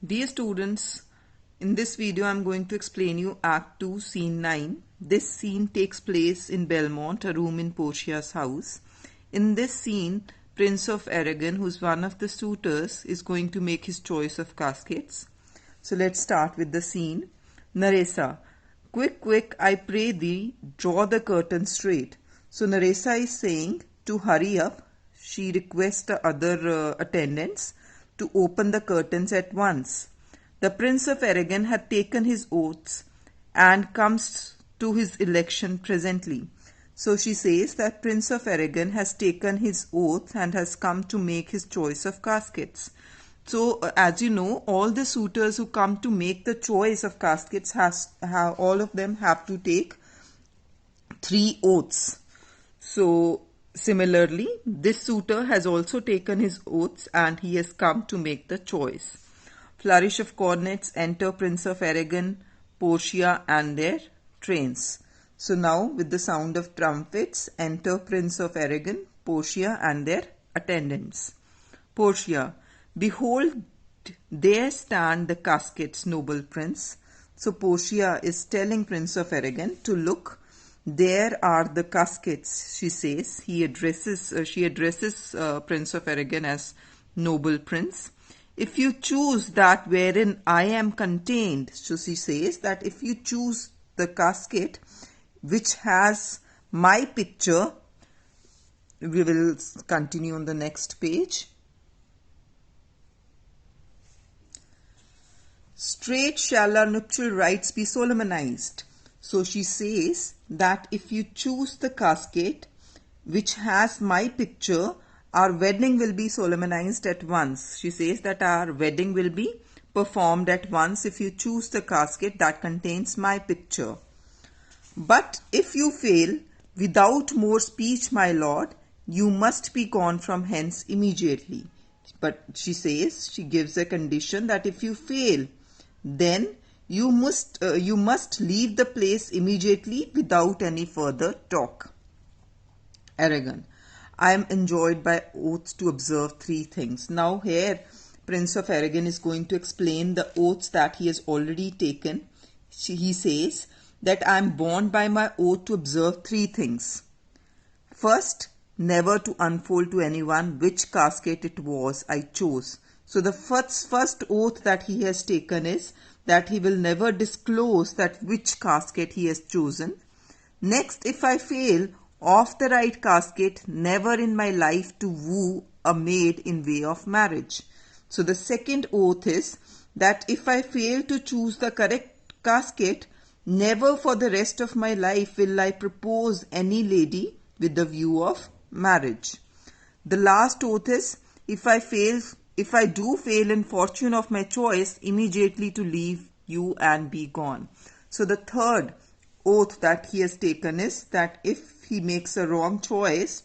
Dear students, in this video I am going to explain you Act 2, Scene 9. This scene takes place in Belmont, a room in Portia's house. In this scene, Prince of Aragon, who's one of the suitors, is going to make his choice of caskets. So let's start with the scene. Nerissa, quick, quick, I pray thee, draw the curtain straight. So Nerissa is saying to hurry up. She requests the other attendants to open the curtains at once. The Prince of Aragon had taken his oaths and comes to his election presently. So she says that Prince of Aragon has taken his oath and has come to make his choice of caskets. So as you know, all the suitors who come to make the choice of caskets all of them have to take 3 oaths. So similarly, this suitor has also taken his oaths and he has come to make the choice. Flourish of cornets, enter Prince of Aragon, Portia and their trains. So now with the sound of trumpets, enter Prince of Aragon, Portia and their attendants. Portia, behold, there stand the caskets, noble prince. So Portia is telling Prince of Aragon to look. There are the caskets, she says. She addresses Prince of Aragon as noble prince. If you choose that wherein I am contained, so she says that if you choose the casket which has my picture, we will continue on the next page. Straight shall our nuptial rites be solemnized. So she says that if you choose the casket which has my picture, our wedding will be solemnized at once. She says that our wedding will be performed at once if you choose the casket that contains my picture. But if you fail, without more speech, my lord, you must be gone from hence immediately. But she says, she gives a condition that if you fail, then you must leave the place immediately without any further talk. Aragon, I am enjoined by oaths to observe 3 things. Now here Prince of Aragon is going to explain the oaths that he has already taken. He says that I am bound by my oath to observe 3 things. First, never to unfold to anyone which casket it was I chose. So the first oath that he has taken is that he will never disclose that which casket he has chosen. Next, if I fail of the right casket, never in my life to woo a maid in way of marriage. So the second oath is that if I fail to choose the correct casket, never for the rest of my life will I propose any lady with the view of marriage. The last oath is if I do fail in fortune of my choice, immediately to leave you and be gone. So the third oath that he has taken is that if he makes a wrong choice,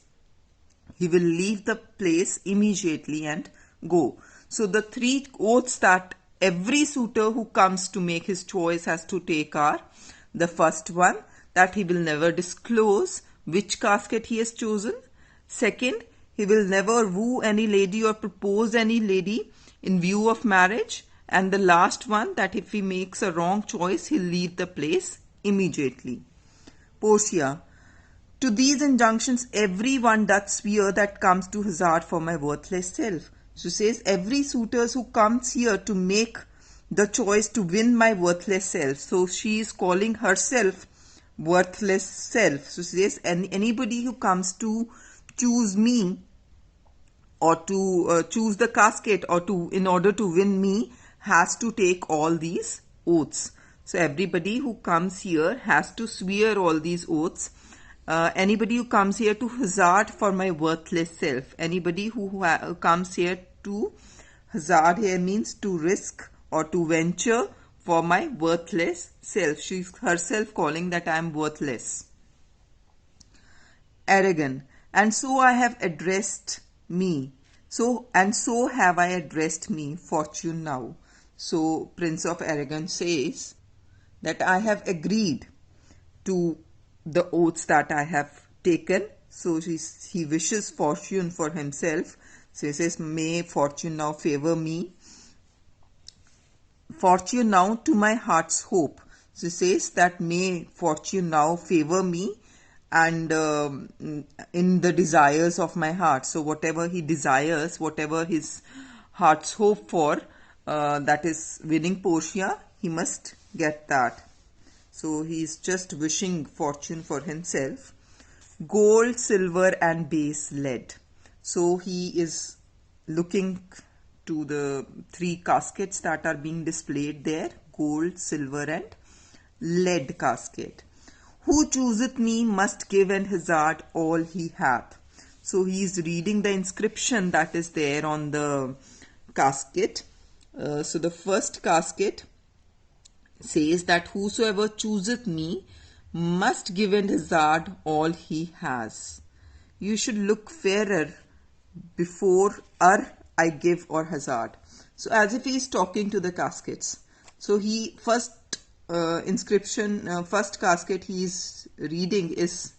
he will leave the place immediately and go. So the 3 oaths that every suitor who comes to make his choice has to take are: the first one, that he will never disclose which casket he has chosen. Second, he will never woo any lady or propose any lady in view of marriage. And the last one, that if he makes a wrong choice, he'll leave the place immediately. Portia, to these injunctions everyone doth swear that comes to hazard for my worthless self. So says every suitor who comes here to make the choice to win my worthless self. So she is calling herself worthless self. So she says anybody who comes to choose me or to choose the casket or in order to win me has to take all these oaths. So everybody who comes here has to swear all these oaths. Anybody who comes here to hazard for my worthless self. Anybody who comes here to hazard here means to risk or to venture for my worthless self. She is herself calling that I am worthless. Aragon, and so I have addressed me. So have I addressed me, fortune now. So Prince of Aragon says that I have agreed to the oaths that I have taken. So he wishes fortune for himself. So he says, may fortune now favor me. fortune now to my heart's hope. So he says that may fortune now favor me and in the desires of my heart. So whatever he desires, whatever his heart's hope for, that is winning Portia, he must get that. So he's just wishing fortune for himself. Gold, silver and base lead. So he is looking to the three caskets that are being displayed there. Gold, silver and lead casket. Who chooseth me must give and hazard all he hath. So he is reading the inscription that is there on the casket. So the first casket says that whosoever chooseth me must give and hazard all he has. You should look fairer before I give or hazard. So as if he is talking to the caskets. So he first first casket he is reading is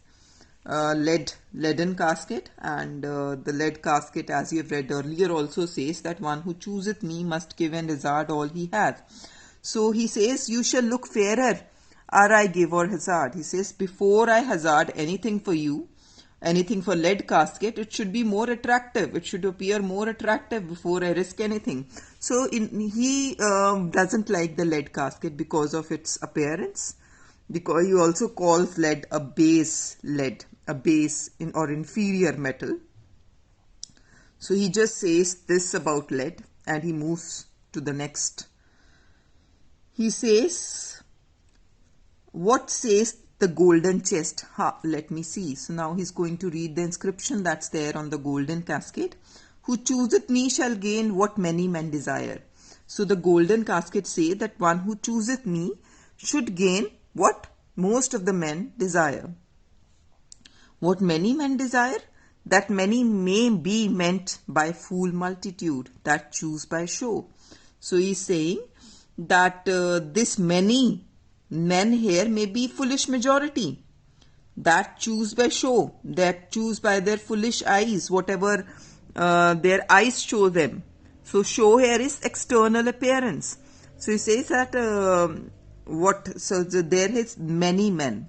leaden casket, and the lead casket, as you have read earlier, also says that one who chooseth me must give and hazard all he hath. So he says, you shall look fairer ere I give or hazard. He says, before I hazard anything for you, anything for lead casket, it should be more attractive. It should appear more attractive before I risk anything. So he doesn't like the lead casket because of its appearance. Because he also calls lead, a base or inferior metal. So he just says this about lead and he moves to the next. He says, what says the golden chest? Let me see. So now he's going to read the inscription that's there on the golden casket. Who chooseth me shall gain what many men desire. So the golden casket say that one who chooseth me should gain what most of the men desire. What many men desire? That many may be meant by fool multitude that choose by show. So he's saying that this many men here may be foolish majority that choose by show, that choose by their foolish eyes, whatever their eyes show them. So show here is external appearance. So he says that there is many men.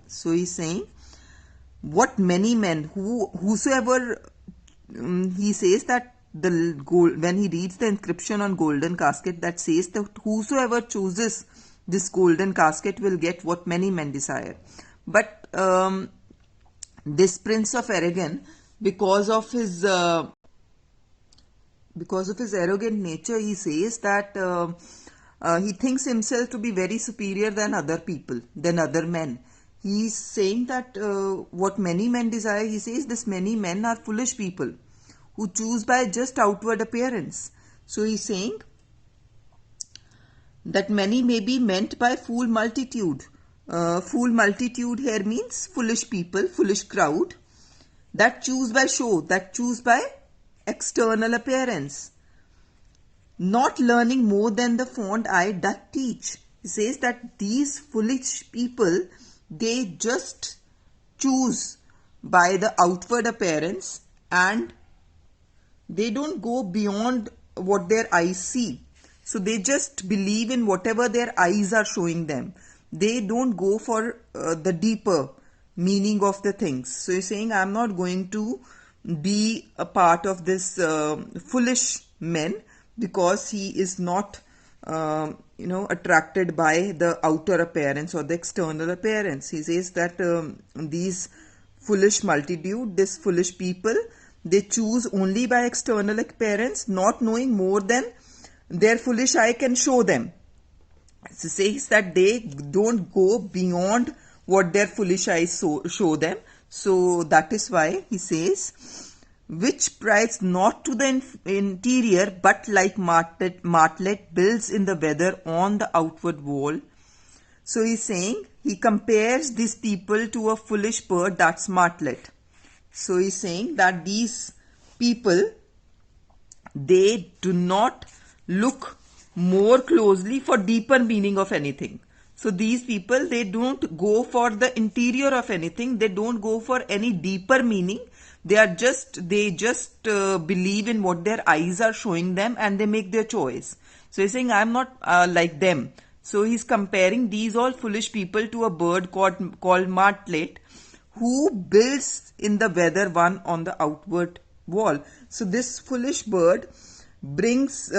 So he's saying what many men, whosoever, he says that when he reads the inscription on golden casket, that says that whosoever chooses this golden casket will get what many men desire. But this Prince of Aragon, because of his arrogant nature, he says that he thinks himself to be very superior than other people, than other men. He is saying that what many men desire, he says this many men are foolish people who choose by just outward appearance. So he is saying that many may be meant by fool multitude. Fool multitude here means foolish people, foolish crowd that choose by show, that choose by external appearance, not learning more than the fond eye doth teach. He says that these foolish people, they just choose by the outward appearance and they don't go beyond what their eyes see. So they just believe in whatever their eyes are showing them. They don't go for the deeper meaning of the things. So he's saying, I'm not going to be a part of this foolish men, because he is not attracted by the outer appearance or the external appearance. He says that these foolish multitude, this foolish people, they choose only by external appearance, not knowing more than their foolish eye can show them. So says that they don't go beyond what their foolish eyes show them. So that is why he says, which prides not to the interior, but like martlet builds in the weather on the outward wall. So he's saying, he compares these people to a foolish bird that's martlet. So he's saying that these people, they do not look more closely for deeper meaning of anything. So these people, they don't go for the interior of anything. They don't go for any deeper meaning. They just believe in what their eyes are showing them and they make their choice. So he's saying, I'm not like them. So he's comparing these all foolish people to a bird called martlet, who builds in the weather one on the outward wall. So this foolish bird builds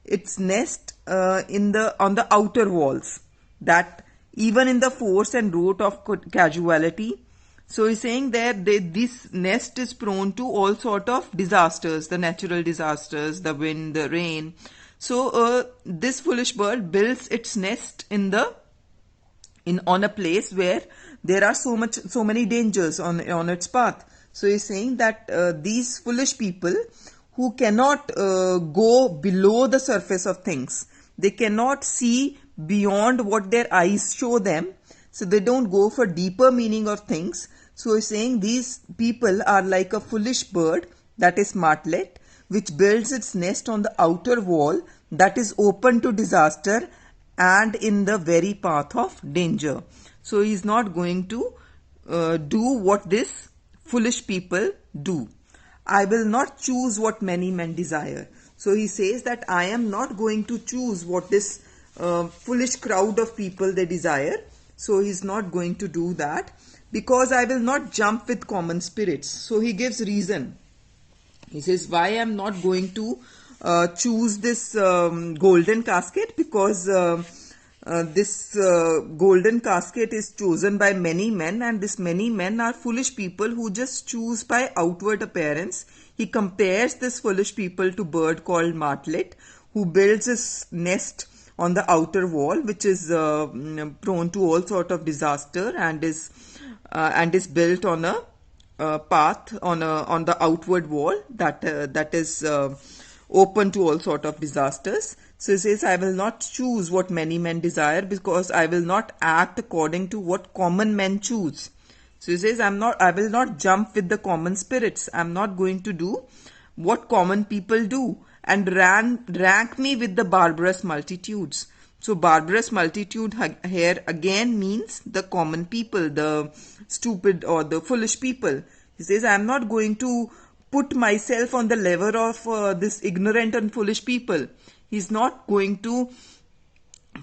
its nest on the outer walls, that even in the force and rote of casuality. So he's saying that this nest is prone to all sort of disasters, the natural disasters, the wind, the rain. So this foolish bird builds its nest on a place where there are so many dangers on its path. So he's saying that these foolish people who cannot go below the surface of things, they cannot see beyond what their eyes show them, so they don't go for deeper meaning of things. So he's saying these people are like a foolish bird, that is martlet, which builds its nest on the outer wall that is open to disaster and in the very path of danger. So he is not going to do what this foolish people do. I will not choose what many men desire. So he says that I am not going to choose what this foolish crowd of people they desire. So he's not going to do that, because I will not jump with common spirits. So he gives reason. He says, why I am not going to choose this golden casket, because this golden casket is chosen by many men, and this many men are foolish people who just choose by outward appearance. He compares this foolish people to bird called martlet, who builds his nest on the outer wall, which is prone to all sort of disaster, and is built on a path on the outward wall that is open to all sort of disasters. So he says, I will not choose what many men desire, because I will not act according to what common men choose. So he says, I will not jump with the common spirits. I'm not going to do what common people do and rank me with the barbarous multitudes. So barbarous multitude here again means the common people, the stupid or the foolish people. He says, I am not going to put myself on the level of this ignorant and foolish people. He's not going to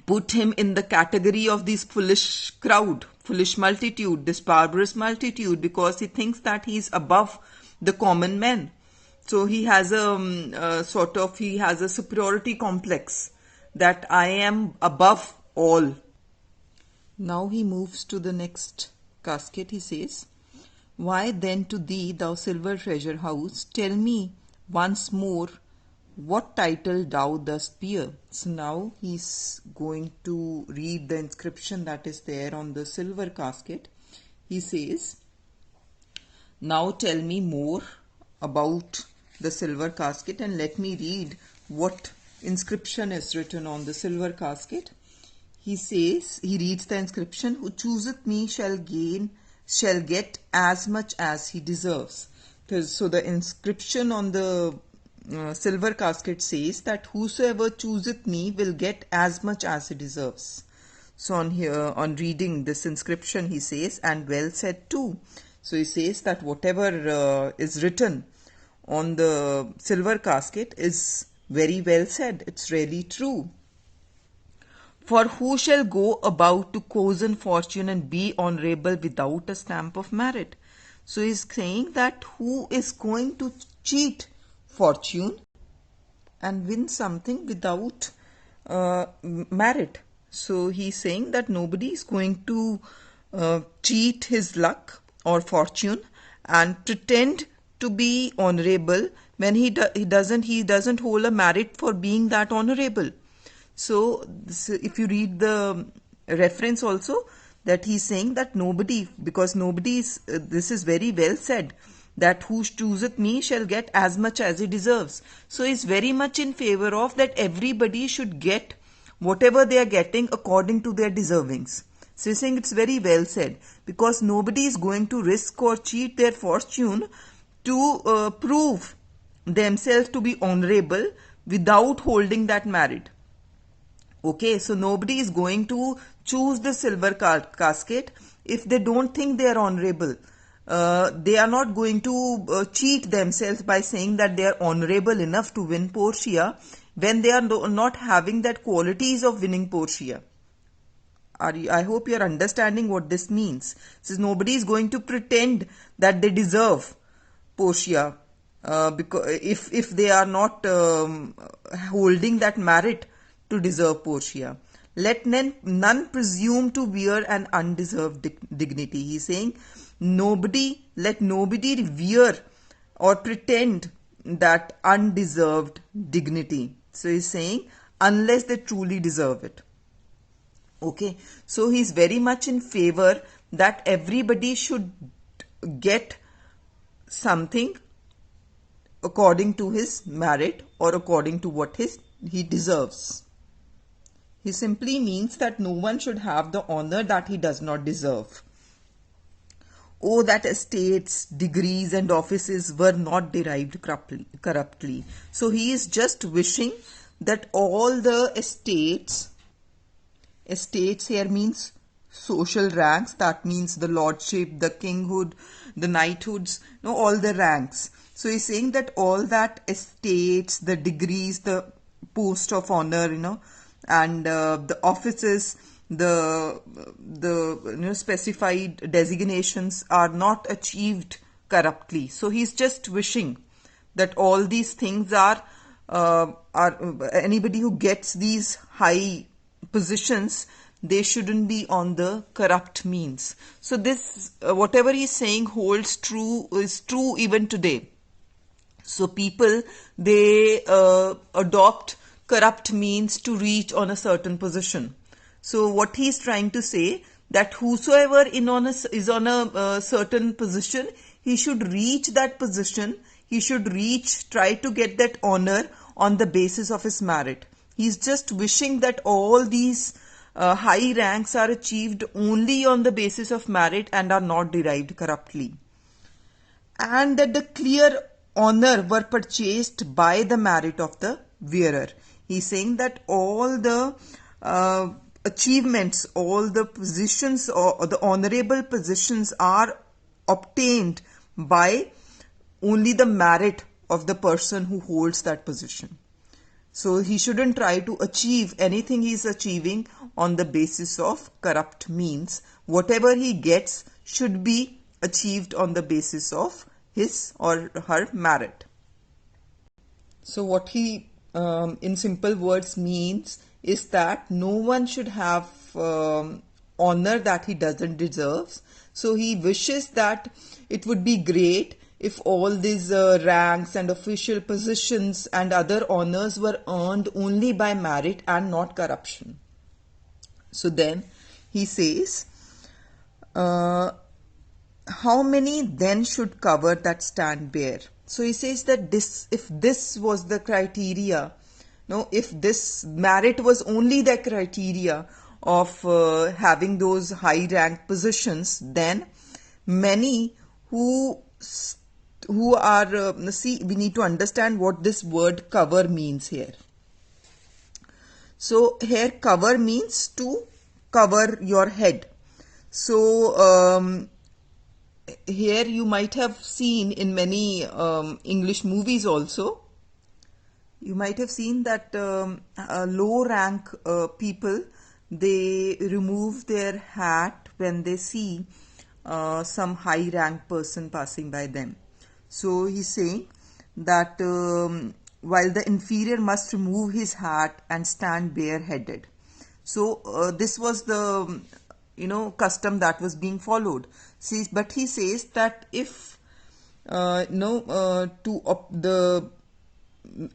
put him in the category of this foolish crowd, foolish multitude, this barbarous multitude, because he thinks that he's above the common men. So he has a superiority complex, that I am above all. Now he moves to the next casket. He says, why then to thee, thou silver treasure house, tell me once more what title thou dost bear. So now he's going to read the inscription that is there on the silver casket. He says, now tell me more about the silver casket, and let me read what inscription is written on the silver casket. He says, he reads the inscription, who chooseth me shall get as much as he deserves. So the inscription on the silver casket says that whosoever chooseth me will get as much as he deserves. So on reading this inscription, he says, and well said too. So he says that whatever is written on the silver casket is very well said. It's really true. For who shall go about to cozen fortune and be honorable without a stamp of merit? So he's saying that who is going to cheat fortune and win something without merit? So he's saying that nobody is going to cheat his luck or fortune and pretend to be honorable when he doesn't hold a merit for being that honorable. So if you read the reference also, that he's saying that this is very well said, that who chooseth me shall get as much as he deserves. So he's very much in favor of that everybody should get whatever they are getting according to their deservings. So he's saying it's very well said, because nobody is going to risk or cheat their fortune to prove themselves to be honorable without holding that merit. Okay, so nobody is going to choose the silver casket if they don't think they are honorable. They are not going to cheat themselves by saying that they are honorable enough to win Portia when they are not having that qualities of winning Portia. I hope you're understanding what this means. Since nobody is going to pretend that they deserve Portia, because if they are not holding that merit to deserve Portia. Let none presume to wear an undeserved dignity. He's saying let nobody wear or pretend that undeserved dignity. So he's saying unless they truly deserve it. Okay, so he's very much in favor that everybody should get something according to his merit or according to what he deserves. He simply means that no one should have the honor that he does not deserve. Oh, that estates, degrees and offices were not derived corruptly. So he is just wishing that all the estates here means social ranks, that means the lordship, the kinghood, the knighthoods, all the ranks. So he's saying that all that estates, the degrees, the post of honor, and the offices, the specified designations are not achieved corruptly. So he's just wishing that all these things are anybody who gets these high positions, they shouldn't be on the corrupt means. So this whatever he's saying holds true, is true even today. So people, they adopt corrupt means to reach on a certain position. So what he's trying to say, that whosoever is on a certain position, he should reach that position. He should try to get that honor on the basis of his merit. He's just wishing that all these high ranks are achieved only on the basis of merit and are not derived corruptly. And that the clear honor were purchased by the merit of the wearer. He's saying that all the achievements, all the positions or the honorable positions are obtained by only the merit of the person who holds that position. So he shouldn't try to achieve anything he's achieving on the basis of corrupt means. Whatever he gets should be achieved on the basis of his or her merit. So what he in simple words means is that no one should have honor that he doesn't deserve. So he wishes that it would be great if all these ranks and official positions and other honors were earned only by merit and not corruption. So then he says, how many then should cover that stand bare? So he says that if this was the criteria, if this merit was only the criteria of having those high rank positions, then many who are, we need to understand what this word cover means here. So here cover means to cover your head. So here you might have seen in many English movies also, you might have seen that low rank people, they remove their hat when they see some high rank person passing by them. So he's saying that while the inferior must remove his hat and stand bareheaded. So this was the custom that was being followed. But he says that if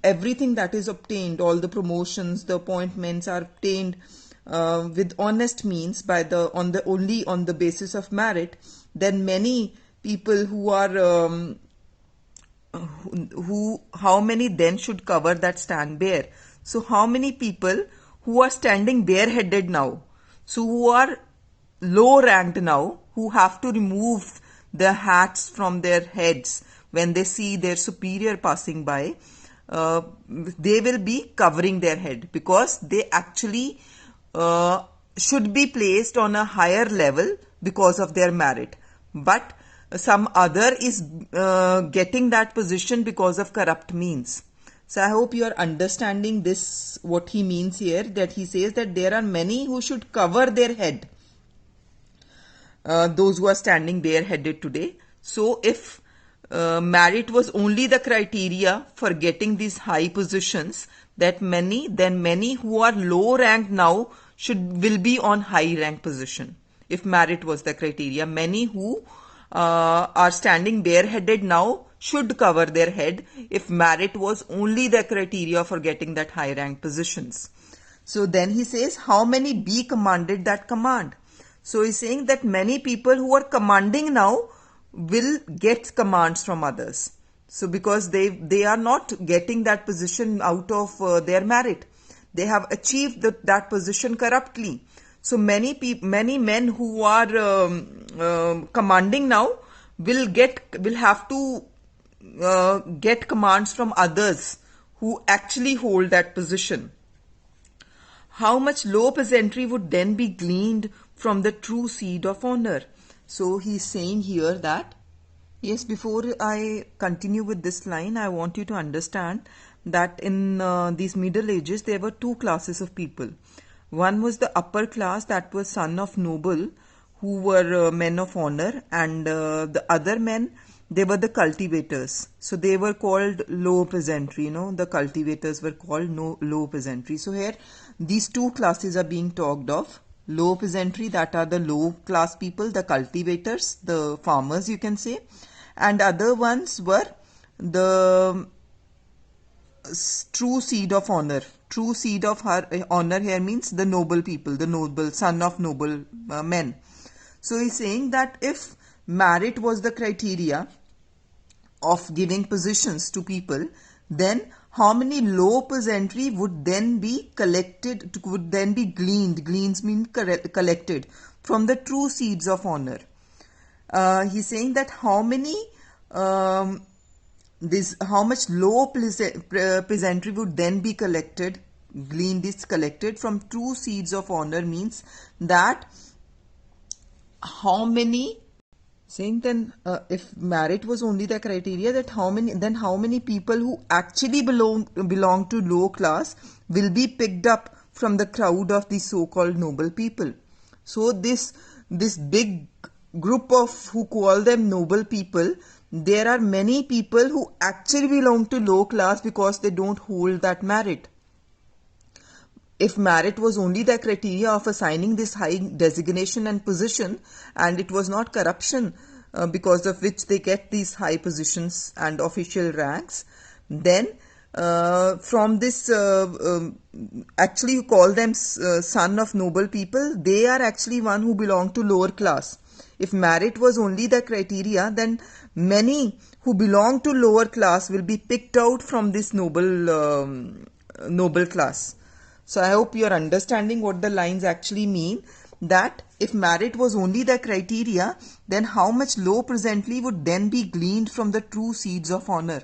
everything that is obtained, all the promotions, the appointments are obtained with honest means only on the basis of merit, then many people who are how many then should cover that stand bare? So how many people who are standing bareheaded now, so who are low ranked now, who have to remove their hats from their heads when they see their superior passing by, they will be covering their head because they actually should be placed on a higher level because of their merit. But some other is getting that position because of corrupt means. So I hope you are understanding this, what he means here, that he says that there are many who should cover their head, those who are standing bareheaded today. So if merit was only the criteria for getting these high positions, then many who are low ranked now will be on high rank position. If merit was the criteria, many who are standing bareheaded now should cover their head if merit was only the criteria for getting that high rank positions. So then he says, how many be commanded that command? So he's saying that many people who are commanding now will get commands from others. So because they are not getting that position out of their merit, they have achieved that position corruptly. So many men who are commanding now will have to get commands from others who actually hold that position. How much low peasantry would then be gleaned from the true seed of honor? So he's saying here that, yes, before I continue with this line, I want you to understand that in these Middle Ages, there were two classes of people. One was the upper class, that was son of noble, who were men of honor, and the other men, they were the cultivators. So they were called low peasantry, the cultivators were called low peasantry. So here, these two classes are being talked of. Low peasantry, that are the low class people, the cultivators, the farmers you can say, and other ones were the true seed of honor. True seed of honor here means the noble people, the noble, son of noble men. So he's saying that if merit was the criteria of giving positions to people, then how many low peasantry would then be collected, would then be gleaned? Gleans mean collected from the true seeds of honor. He's saying that how much low peasantry would then be collected, gleaned is collected from true seeds of honor, means that how many, saying then if merit was only the criteria, that how many people who actually belong to low class will be picked up from the crowd of the so-called noble people. So this big group of who call them noble people, there are many people who actually belong to low class because they don't hold that merit. If merit was only the criteria of assigning this high designation and position, and it was not corruption because of which they get these high positions and official ranks, then from this, actually you call them son of noble people, they are actually one who belong to lower class. If merit was only the criteria, then many who belong to lower class will be picked out from this noble class. So I hope you are understanding what the lines actually mean, that if merit was only the criteria, then how much low peasantry would then be gleaned from the true seeds of honor?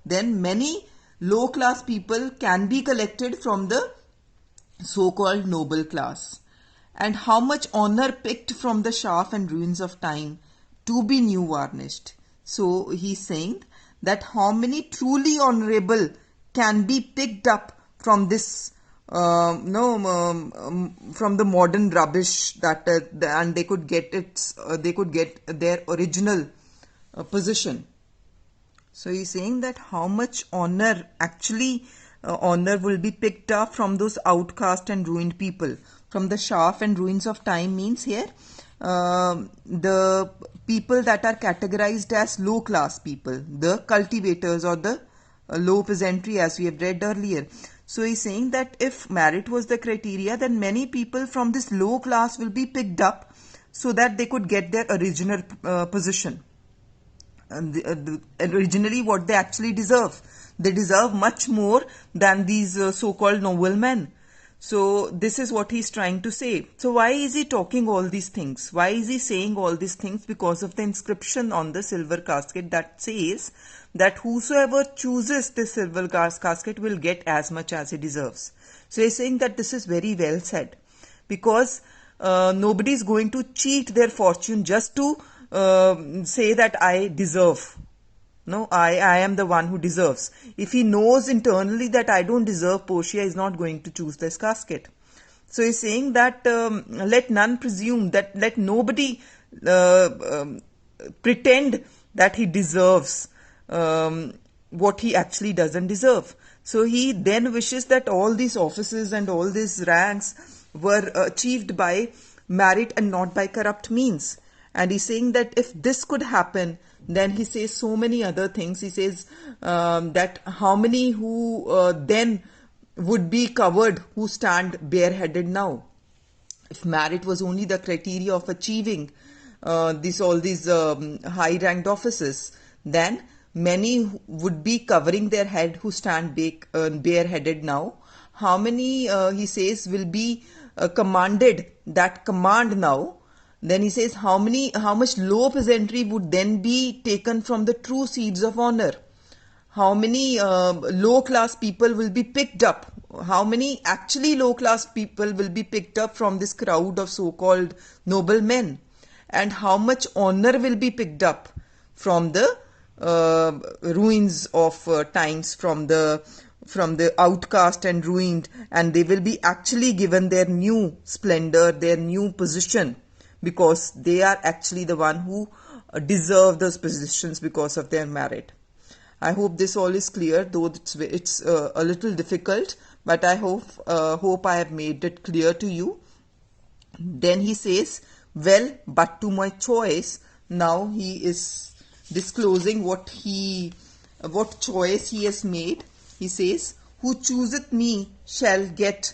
Then many low class people can be collected from the so-called noble class. And how much honor picked from the chaff and ruins of time to be new varnished? So he's saying that how many truly honorable can be picked up from this from the modern rubbish, that and they could get their original position. So he's saying that how much honor honor will be picked up from those outcast and ruined people. From the chaff and ruins of time means here the people that are categorized as low class people, the cultivators or the low peasantry, as we have read earlier. So he's saying that if merit was the criteria, then many people from this low class will be picked up so that they could get their original position. Originally what they actually deserve. They deserve much more than these so-called noble men. So this is what he's trying to say. So why is he talking all these things? Why is he saying all these things? Because of the inscription on the silver casket that says that whosoever chooses this silver casket will get as much as he deserves. So he's saying that this is very well said, because nobody is going to cheat their fortune just to say that I deserve. No, I am the one who deserves. If he knows internally that I don't deserve Portia, is not going to choose this casket. So he's saying that let none presume, that let nobody uh, um, pretend that he deserves what he actually doesn't deserve. So he then wishes that all these offices and all these ranks were achieved by merit and not by corrupt means. And he's saying that if this could happen, then he says so many other things. He says that how many who then would be covered who stand bareheaded now. If merit was only the criteria of achieving all these high ranked offices, then many would be covering their head who stand bareheaded now. How many, he says, will be commanded that command now? Then he says how much low peasantry would then be taken from the true seeds of honor? How many low class people will be picked up? How many actually low class people will be picked up from this crowd of so-called noble men? And how much honor will be picked up from the ruins of times, from the outcast and ruined, and they will be actually given their new splendor, their new position, because they are actually the one who deserve those positions because of their merit. I hope this all is clear, though it's a little difficult, but I hope I have made it clear to you. Then he says, well, but to my choice. Now he is disclosing what choice he has made. He says, who chooseth me shall get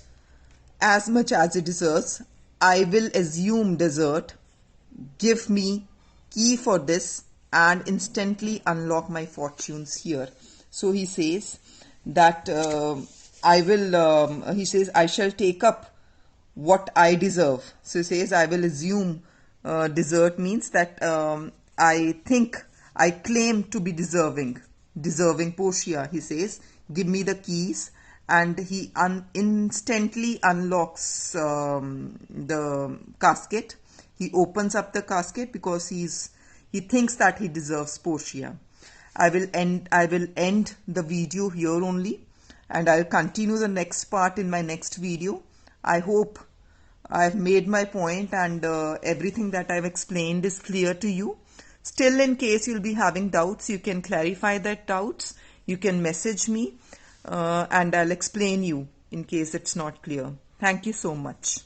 as much as he deserves. I will assume desert. Give me key for this and instantly unlock my fortunes here. So he says that he says, I shall take up what I deserve. So he says, I will assume desert means that I claim to be deserving Portia. He says, give me the keys, and he instantly unlocks the casket. He opens up the casket because he thinks that he deserves Portia. I will end the video here only, and I'll continue the next part in my next video. I hope I've made my point and everything that I've explained is clear to you. Still, in case you'll be having doubts, you can clarify that doubts. You can message me and I'll explain you in case it's not clear. Thank you so much.